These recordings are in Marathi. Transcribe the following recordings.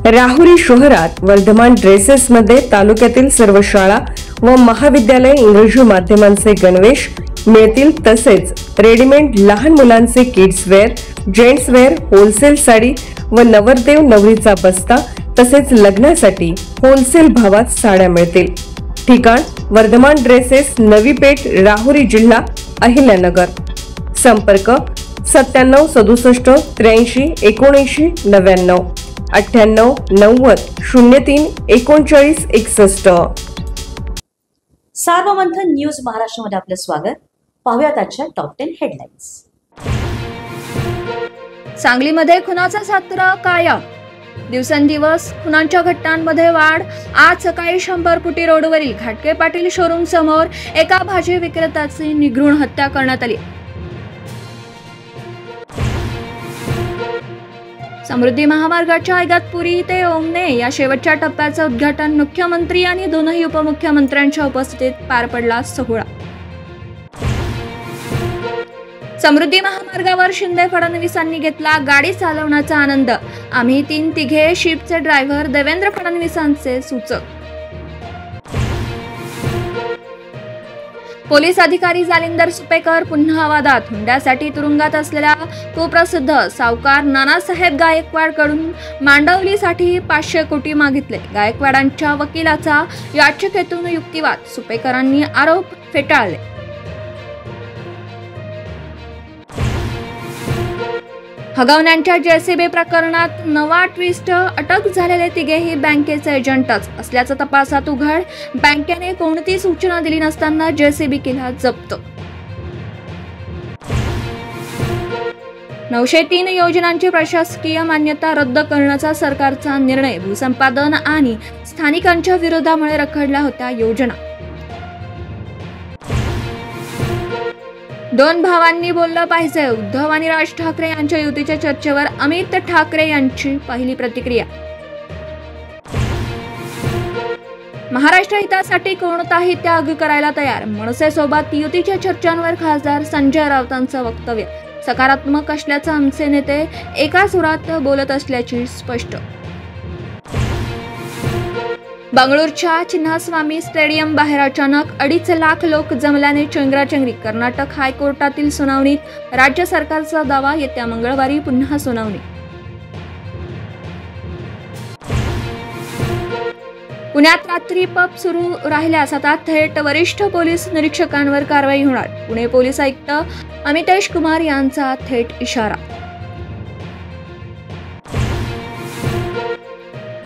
राहुरी शहरात वर्धमान ड्रेसेसमध्ये तालुक्यातील सर्व शाळा व महाविद्यालय इंग्रजी माध्यमांचे गणवेश मिळतील। तसेच रेडीमेड लहान मुलांचे kids wear, gents wear, wholesale sari व नवरदेव नवरीचा बस्ता तसेच लग्नासाठी होलसेल भावात साड्या मिळतील। ठिकाण वर्धमान ड्रेसेस, नवी पेठ, राहुरी, जिल्हा अहिल्यानगर। संपर्क 97 67 83 79 99 98 90 03 39 61। सार्वमंथन न्यूज महाराष्ट्रामध्ये आपलं स्वागत। पाहूयात आजच्या टॉप 10 हेडलाईन्स। सांगलीमध्ये खुनाचा सातरा कायम, दिवसेंदिवस खुनांच्या घटनांमध्ये वाढ। आज सकाळी 100 फुटी रोडवरील घाटके पाटील शोरूम समोर एका भाजी विक्रेत्याची निघृण हत्या करण्यात आली। समृद्धी महामार्गाच्या इगतपुरी ते ओमने या शेवटच्या टप्प्याचे उद्घाटन मुख्यमंत्री आणि दोनही उपमुख्यमंत्र्यांच्या उपस्थितीत पार पडला सोहळा। समृद्धी महामार्गावर शिंदे फडणवीसांनी घेतला गाडी चालवण्याचा आनंद। आम्ही तिघे शिपचे ड्रायव्हर, देवेंद्र फडणवीसांचे सूचक। पोलीस अधिकारी जालिंदर सुपेकर पुन्हा वादात। हुंड्यासाठी तुरुंगात असलेल्या कुप्रसिद्ध सावकार नानासाहेब गायकवाड कडून मांडवलीसाठी 500 कोटी मागितले। गायकवाडांच्या वकिलाचा याचिकेतून युक्तिवाद, सुपेकरांनी आरोप फेटाळले। हगवण्यांच्या जेसीबी प्रकरणात नवा ट्विस्ट, अटक झालेले तिघेही बँकेचे एजंटच असल्याचं तपासात उघड। बँकेने कोणती सूचना दिली नसताना जेसीबी केला जप्त। 903 योजनांची प्रशासकीय मान्यता रद्द करण्याचा सरकारचा निर्णय। भूसंपादन आणि स्थानिकांच्या विरोधामुळे रखडल्या होत्या योजना। 2 भावांनी बोललं पाहिजे, उद्धव आणि राज ठाकरे यांच्या युतीच्या चर्चेवर अमित ठाकरे यांची पहिली प्रतिक्रिया। महाराष्ट्र हितासाठी कोणताही त्याग करायला तयार, मनसेसोबत युतीच्या चर्चांवर खासदार संजय राऊतांचं वक्तव्य। सकारात्मक असल्याचं आमचे नेते एका सुरात बोलत असल्याची स्पष्ट। बंगळूरच्या चिन्नास्वामी स्टेडियम बाहेर अचानक 2.5 लाख लोक जमल्याने चेंगराचेंगरी। कर्नाटक हायकोर्टातील सुनावणीत राज्य सरकारचा दावा, येत्या मंगळवारी पुन्हा सुनावणी। पुण्यात रात्री पब सुरू राहिल्यास आता थेट वरिष्ठ पोलीस निरीक्षकांवर कारवाई होणार। पुणे पोलीस आयुक्त अमितेश कुमार यांचा थेट इशारा।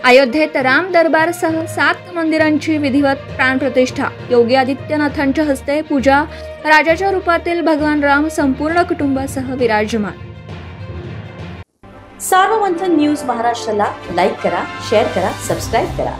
अयोध्येत राम दरबारसह 7 मंदिरांची विधिवत प्राणप्रतिष्ठा। योगी आदित्यनाथांच्या हस्ते पूजा। राजाच्या रूपातील भगवान राम संपूर्ण कुटुंबासह विराजमान। सार्वमंथन न्यूज महाराष्ट्राला लाईक करा, शेअर करा, सबस्क्राईब करा।